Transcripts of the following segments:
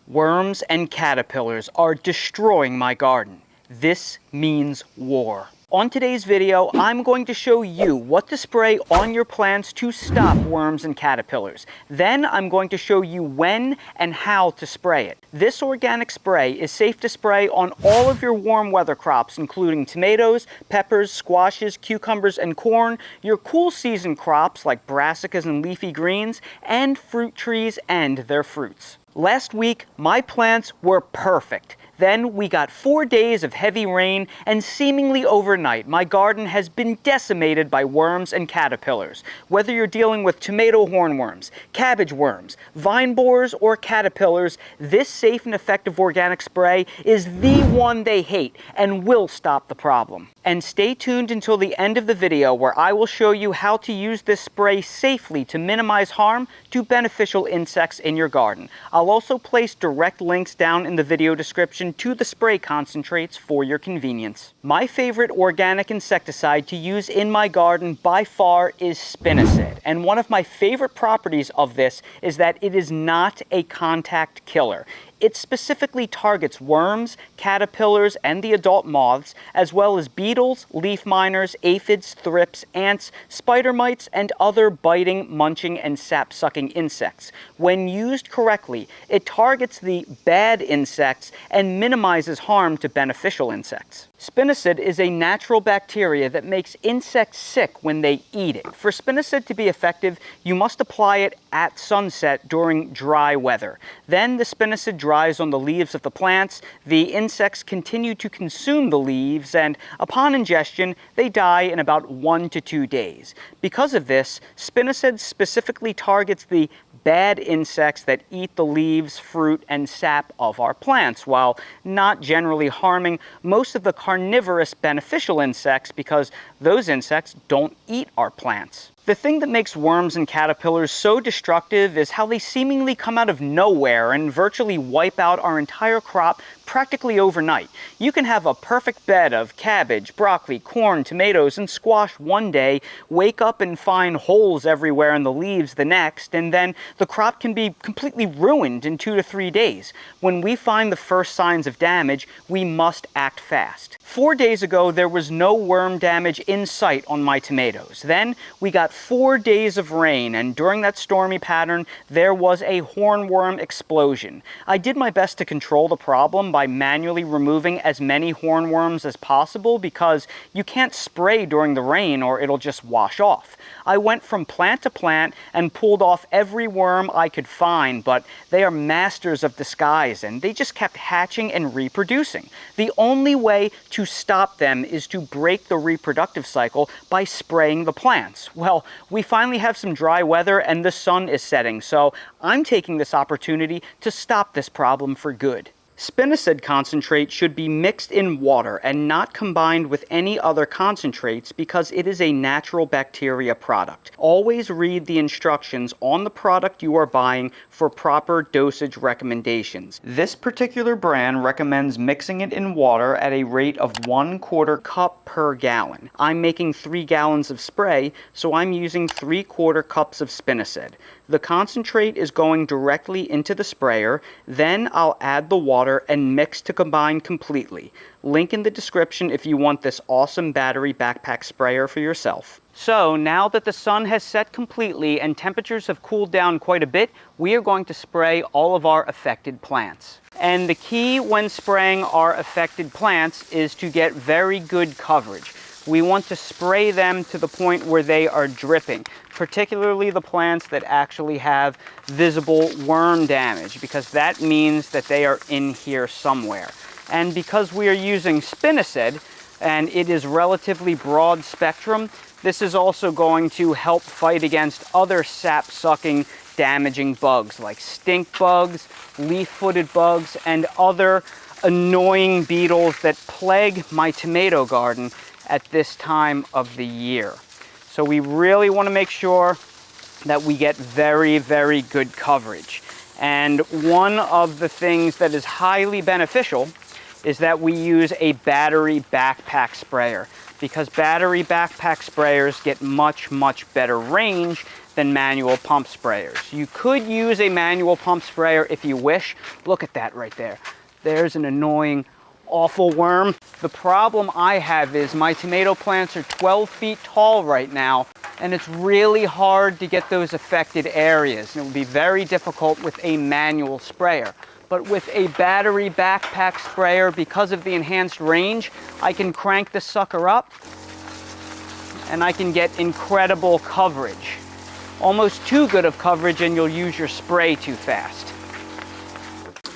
Worms and caterpillars are destroying my garden. This means war. On today's video, I'm going to show you what to spray on your plants to stop worms and caterpillars. Then I'm going to show you when and how to spray it. This organic spray is safe to spray on all of your warm weather crops, including tomatoes, peppers, squashes, cucumbers, and corn, your cool season crops like brassicas and leafy greens, and fruit trees and their fruits. Last week, my plants were perfect. Then we got 4 days of heavy rain, and seemingly overnight, my garden has been decimated by worms and caterpillars. Whether you're dealing with tomato hornworms, cabbage worms, vine borers, or caterpillars, this safe and effective organic spray is the one they hate and will stop the problem. And stay tuned until the end of the video where I will show you how to use this spray safely to minimize harm to beneficial insects in your garden. I'll also place direct links down in the video description to the spray concentrates for your convenience. My favorite organic insecticide to use in my garden by far is Spinosad, and one of my favorite properties of this is that it is not a contact killer. It specifically targets worms, caterpillars, and the adult moths, as well as beetles, leaf miners, aphids, thrips, ants, spider mites, and other biting, munching, and sap-sucking insects. When used correctly, it targets the bad insects and minimizes harm to beneficial insects. Spinosad is a natural bacteria that makes insects sick when they eat it. For Spinosad to be effective, you must apply it at sunset during dry weather. Then the Spinosad dries on the leaves of the plants, the insects continue to consume the leaves, and upon ingestion, they die in about 1 to 2 days. Because of this, Spinosad specifically targets the bad insects that eat the leaves, fruit, and sap of our plants, while not generally harming most of the carnivorous beneficial insects because those insects don't eat our plants. The thing that makes worms and caterpillars so destructive is how they seemingly come out of nowhere and virtually wipe out our entire crop practically overnight. You can have a perfect bed of cabbage, broccoli, corn, tomatoes, and squash one day, wake up and find holes everywhere in the leaves the next, and then the crop can be completely ruined in 2 to 3 days. When we find the first signs of damage, we must act fast. 4 days ago, there was no worm damage in sight on my tomatoes. Then we got 4 days of rain, and during that stormy pattern, there was a hornworm explosion. I did my best to control the problem by manually removing as many hornworms as possible because you can't spray during the rain or it'll just wash off. I went from plant to plant and pulled off every worm I could find, but they are masters of disguise and they just kept hatching and reproducing. The only way to stop them is to break the reproductive cycle by spraying the plants. Well, we finally have some dry weather and the sun is setting, so I'm taking this opportunity to stop this problem for good. Spinosad concentrate should be mixed in water and not combined with any other concentrates because it is a natural bacteria product. Always read the instructions on the product you are buying for proper dosage recommendations. This particular brand recommends mixing it in water at a rate of 1/4 cup per gallon. I'm making 3 gallons of spray, so I'm using 3/4 cups of Spinosad. The concentrate is going directly into the sprayer, then I'll add the water and mix to combine completely. Link in the description if you want this awesome battery backpack sprayer for yourself. So now that the sun has set completely and temperatures have cooled down quite a bit, we are going to spray all of our affected plants. And the key when spraying our affected plants is to get very good coverage. We want to spray them to the point where they are dripping, particularly the plants that actually have visible worm damage, because that means that they are in here somewhere. And because we are using Spinosad, and it is relatively broad spectrum, this is also going to help fight against other sap-sucking damaging bugs like stink bugs, leaf-footed bugs, and other annoying beetles that plague my tomato garden at this time of the year. So we really want to make sure that we get very, very good coverage. And one of the things that is highly beneficial is that we use a battery backpack sprayer. because battery backpack sprayers get much, much better range than manual pump sprayers. You could use a manual pump sprayer if you wish. Look at that right there. There's an annoying, awful worm. The problem I have is my tomato plants are 12 feet tall right now, and it's really hard to get those affected areas. And it would be very difficult with a manual sprayer. But with a battery backpack sprayer, because of the enhanced range, I can crank the sucker up and I can get incredible coverage. Almost too good of coverage and you'll use your spray too fast.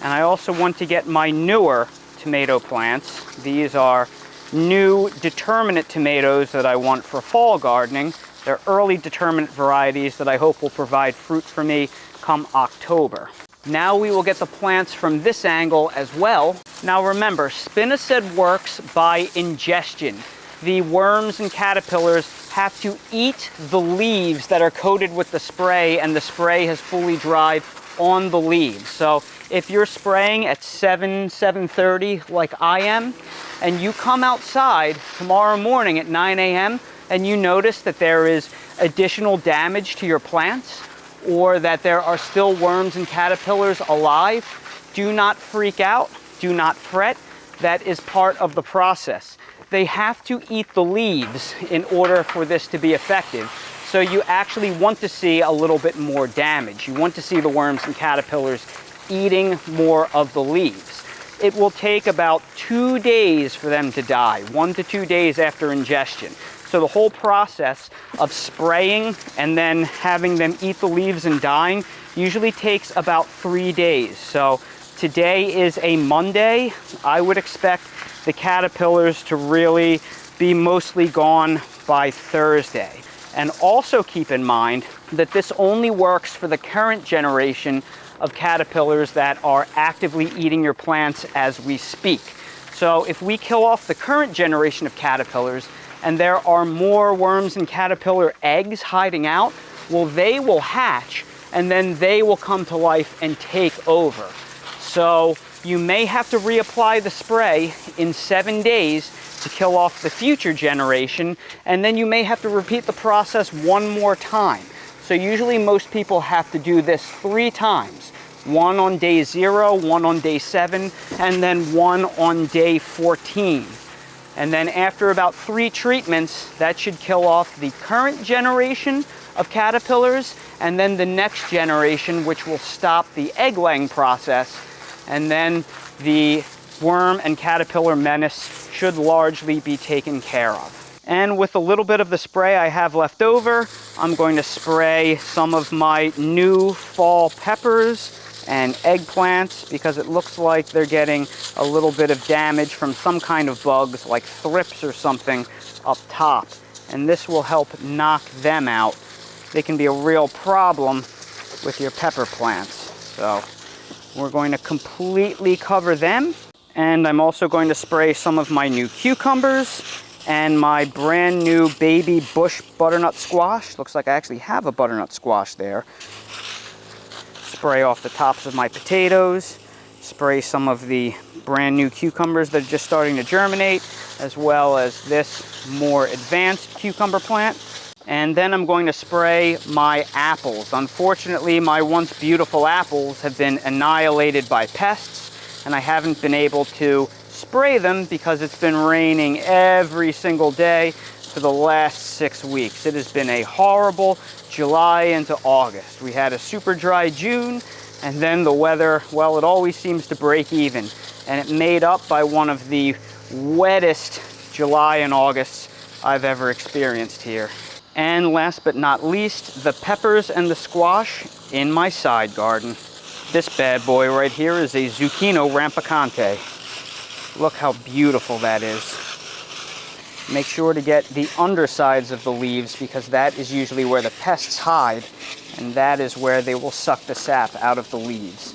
And I also want to get my newer tomato plants. These are new determinate tomatoes that I want for fall gardening. They're early determinate varieties that I hope will provide fruit for me come October. Now we will get the plants from this angle as well. Now remember, Spinosad works by ingestion. The worms and caterpillars have to eat the leaves that are coated with the spray, and the spray has fully dried on the leaves. So if you're spraying at 7:30 like I am, and you come outside tomorrow morning at 9 a.m. and you notice that there is additional damage to your plants, or that there are still worms and caterpillars alive, do not freak out, do not fret. That is part of the process. They have to eat the leaves in order for this to be effective. So you actually want to see a little bit more damage. You want to see the worms and caterpillars eating more of the leaves. It will take about 2 days for them to die, 1 to 2 days after ingestion. So the whole process of spraying and then having them eat the leaves and dying usually takes about 3 days. So today is a Monday. I would expect the caterpillars to really be mostly gone by Thursday. And also keep in mind that this only works for the current generation of caterpillars that are actively eating your plants as we speak. So if we kill off the current generation of caterpillars, and there are more worms and caterpillar eggs hiding out, well, they will hatch and then they will come to life and take over. So you may have to reapply the spray in 7 days to kill off the future generation, and then you may have to repeat the process one more time. So usually most people have to do this 3 times. One on day 0, one on day 7, and then one on day 14. And then after about 3 treatments, that should kill off the current generation of caterpillars, and then the next generation, which will stop the egg-laying process. And then the worm and caterpillar menace should largely be taken care of. And with a little bit of the spray I have left over, I'm going to spray some of my new fall peppers and eggplants, because it looks like they're getting a little bit of damage from some kind of bugs like thrips or something up top. And this will help knock them out. They can be a real problem with your pepper plants. So we're going to completely cover them. And I'm also going to spray some of my new cucumbers and my brand new baby bush butternut squash. Looks like I actually have a butternut squash there. Spray off the tops of my potatoes, spray some of the brand new cucumbers that are just starting to germinate, as well as this more advanced cucumber plant. And then I'm going to spray my apples. Unfortunately, my once beautiful apples have been annihilated by pests, and I haven't been able to spray them because it's been raining every single day for the last 6 weeks. It has been a horrible July into August. We had a super dry June, and then the weather, well, it always seems to break even. And it made up by one of the wettest July and Augusts I've ever experienced here. And last but not least, the peppers and the squash in my side garden. This bad boy right here is a Zucchino rampicante. Look how beautiful that is. Make sure to get the undersides of the leaves, because that is usually where the pests hide, and that is where they will suck the sap out of the leaves.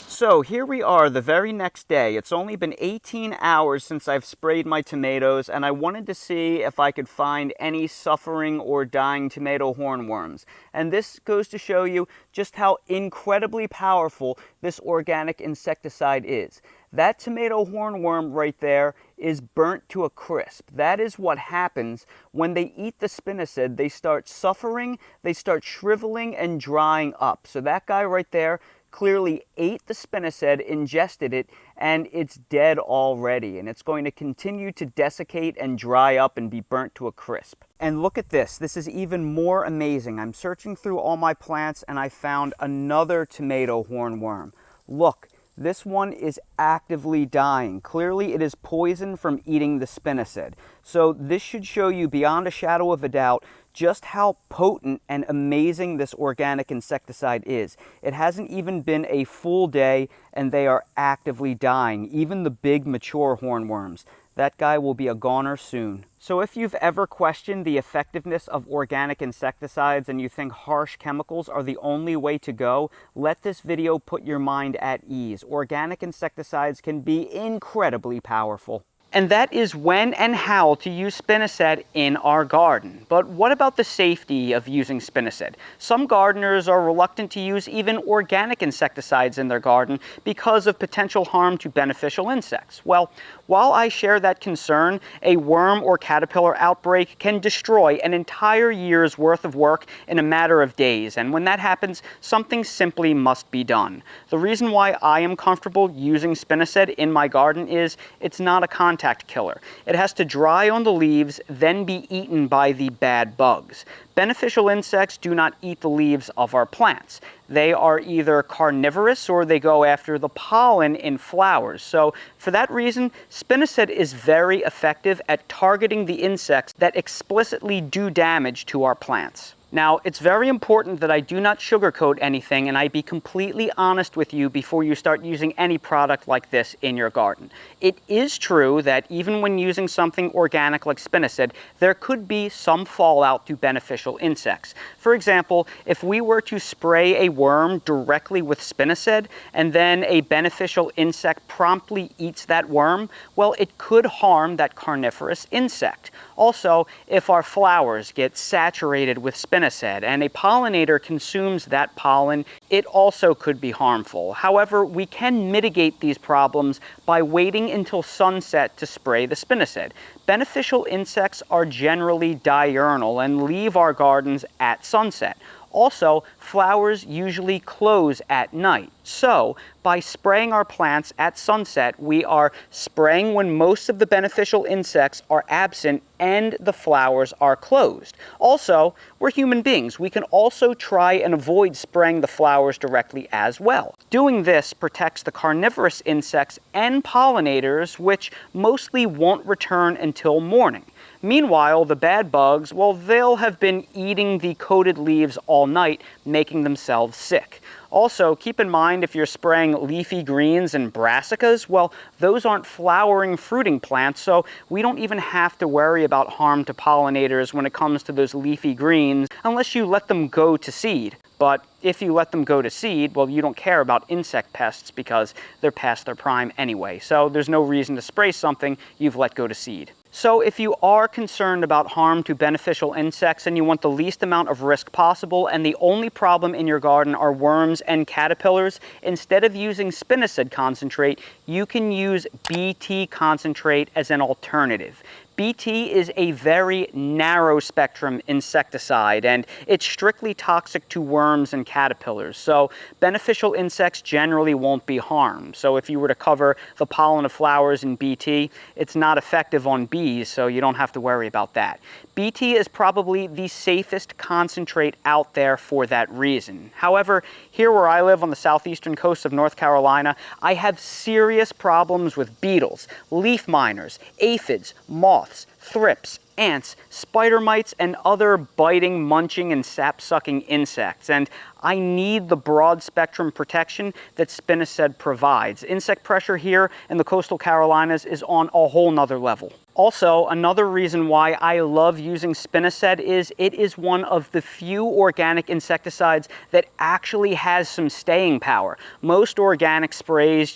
So here we are the very next day. It's only been 18 hours since I've sprayed my tomatoes, and I wanted to see if I could find any suffering or dying tomato hornworms. And this goes to show you just how incredibly powerful this organic insecticide is. That tomato hornworm right there is burnt to a crisp. That is what happens when they eat the spinosad. They start suffering, they start shriveling and drying up. So that guy right there clearly ate the spinosad, ingested it, and it's dead already. And it's going to continue to desiccate and dry up and be burnt to a crisp. And look at this. This is even more amazing. I'm searching through all my plants and I found another tomato hornworm. Look, this one is actively dying. Clearly it is poisoned from eating the spinosad. So this should show you beyond a shadow of a doubt just how potent and amazing this organic insecticide is. It hasn't even been a full day and they are actively dying, even the big mature hornworms. That guy will be a goner soon. So if you've ever questioned the effectiveness of organic insecticides and you think harsh chemicals are the only way to go, let this video put your mind at ease. Organic insecticides can be incredibly powerful. And that is when and how to use spinosad in our garden. But what about the safety of using spinosad? Some gardeners are reluctant to use even organic insecticides in their garden because of potential harm to beneficial insects. Well, while I share that concern, a worm or caterpillar outbreak can destroy an entire year's worth of work in a matter of days. And when that happens, something simply must be done. The reason why I am comfortable using spinosad in my garden is it's not a contact killer. It has to dry on the leaves, then be eaten by the bad bugs. Beneficial insects do not eat the leaves of our plants. They are either carnivorous or they go after the pollen in flowers. So for that reason, spinosad is very effective at targeting the insects that explicitly do damage to our plants. Now, it's very important that I do not sugarcoat anything and I be completely honest with you before you start using any product like this in your garden. It is true that even when using something organic like spinosad, there could be some fallout to beneficial insects. For example, if we were to spray a worm directly with spinosad and then a beneficial insect promptly eats that worm, well, it could harm that carnivorous insect. Also, if our flowers get saturated with spinosad and a pollinator consumes that pollen, it also could be harmful. However, we can mitigate these problems by waiting until sunset to spray the spinosad. Beneficial insects are generally diurnal and leave our gardens at sunset. Also, flowers usually close at night. So, by spraying our plants at sunset, we are spraying when most of the beneficial insects are absent and the flowers are closed. Also, we're human beings. We can also try and avoid spraying the flowers directly as well. Doing this protects the carnivorous insects and pollinators, which mostly won't return until morning. Meanwhile, the bad bugs, well, they'll have been eating the coated leaves all night, making themselves sick. Also, keep in mind if you're spraying leafy greens and brassicas, well, those aren't flowering fruiting plants, so we don't even have to worry about harm to pollinators when it comes to those leafy greens, unless you let them go to seed. But if you let them go to seed, well, you don't care about insect pests because they're past their prime anyway. So there's no reason to spray something you've let go to seed. So if you are concerned about harm to beneficial insects and you want the least amount of risk possible and the only problem in your garden are worms and caterpillars, instead of using spinosad concentrate, you can use BT concentrate as an alternative. BT is a very narrow spectrum insecticide and it's strictly toxic to worms and caterpillars. So beneficial insects generally won't be harmed. So if you were to cover the pollen of flowers in BT, it's not effective on bees, so you don't have to worry about that. BT is probably the safest concentrate out there for that reason. However, here where I live on the southeastern coast of North Carolina, I have serious problems with beetles, leaf miners, aphids, moths, thrips, ants, spider mites, and other biting, munching, and sap-sucking insects. And I need the broad spectrum protection that spinosad provides. Insect pressure here in the coastal Carolinas is on a whole nother level. Also, another reason why I love using Spinosad is it is one of the few organic insecticides that actually has some staying power. Most organic sprays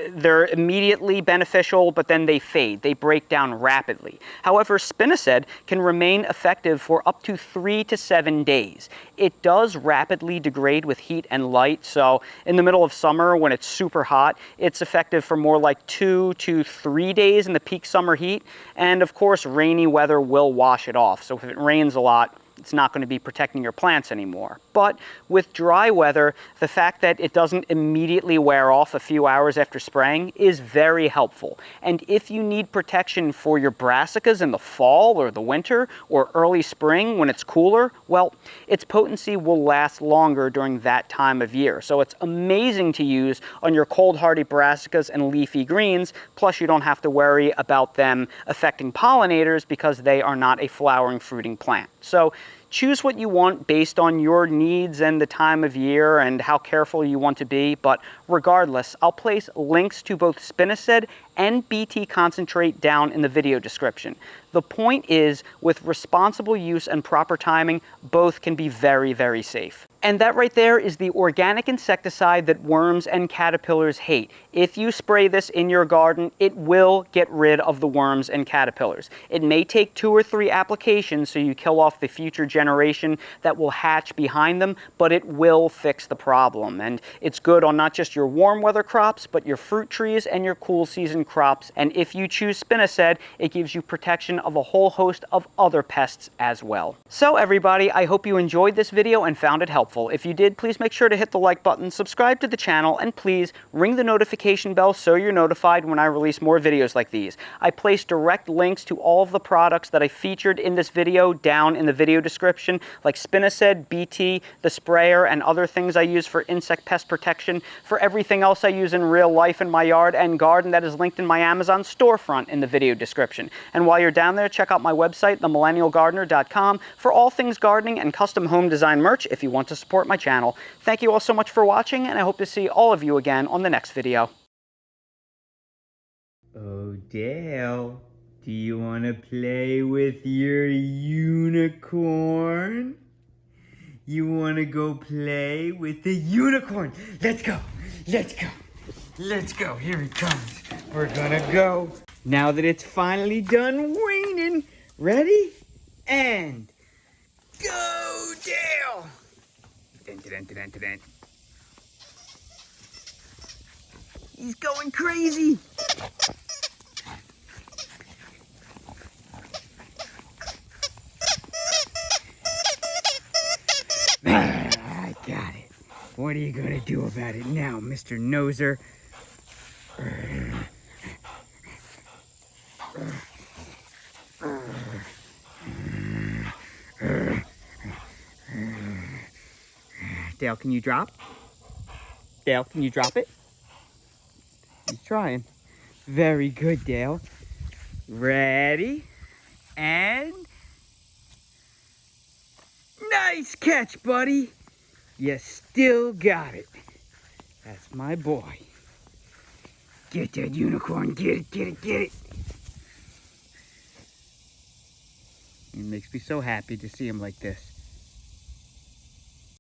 they're immediately beneficial, but then they fade. They break down rapidly. However, Spinosad can remain effective for up to 3 to 7 days. It does rapidly degrade with heat and light, so in the middle of summer when it's super hot, it's effective for more like 2 to 3 days in the peak summer heat. And of course, rainy weather will wash it off. So if it rains a lot, it's not going to be protecting your plants anymore. But with dry weather, the fact that it doesn't immediately wear off a few hours after spraying is very helpful. And if you need protection for your brassicas in the fall or the winter or early spring when it's cooler, well, its potency will last longer during that time of year. So it's amazing to use on your cold hardy brassicas and leafy greens, plus you don't have to worry about them affecting pollinators because they are not a flowering fruiting plant. So choose what you want based on your needs and the time of year and how careful you want to be, but regardless, I'll place links to both Spinosad and BT concentrate down in the video description. The point is, with responsible use and proper timing, both can be very, very safe. And that right there is the organic insecticide that worms and caterpillars hate. If you spray this in your garden, it will get rid of the worms and caterpillars. It may take 2 or 3 applications so you kill off the future generation that will hatch behind them, but it will fix the problem. And it's good on not just your warm weather crops, but your fruit trees and your cool season crops. And if you choose Spinosad, it gives you protection of a whole host of other pests as well. So everybody, I hope you enjoyed this video and found it helpful. If you did, please make sure to hit the like button, subscribe to the channel, and please ring the notification bell so you're notified when I release more videos like these. I place direct links to all of the products that I featured in this video down in the video description, like Spinosad, BT, the sprayer, and other things I use for insect pest protection. For everything else I use in real life in my yard and garden, that is linked in my Amazon storefront in the video description. And while you're down there, check out my website, themillennialgardener.com, for all things gardening and custom home design merch if you want to support my channel. Thank you all so much for watching, and I hope to see all of you again on the next video. Oh, Dale, do you want to play with your unicorn? You want to go play with the unicorn? Let's go, let's go, let's go. Here he comes. We're gonna go. Now that it's finally done raining, ready? And go, Dale! Dun, dun, dun, dun, dun. He's going crazy. I got it. What are you gonna do about it now, Mr. Noser? Dale, can you drop? Dale, can you drop it? He's trying. Very good, Dale. Ready? And... nice catch, buddy. You still got it. That's my boy. Get that unicorn. Get it, get it, get it. It makes me so happy to see him like this.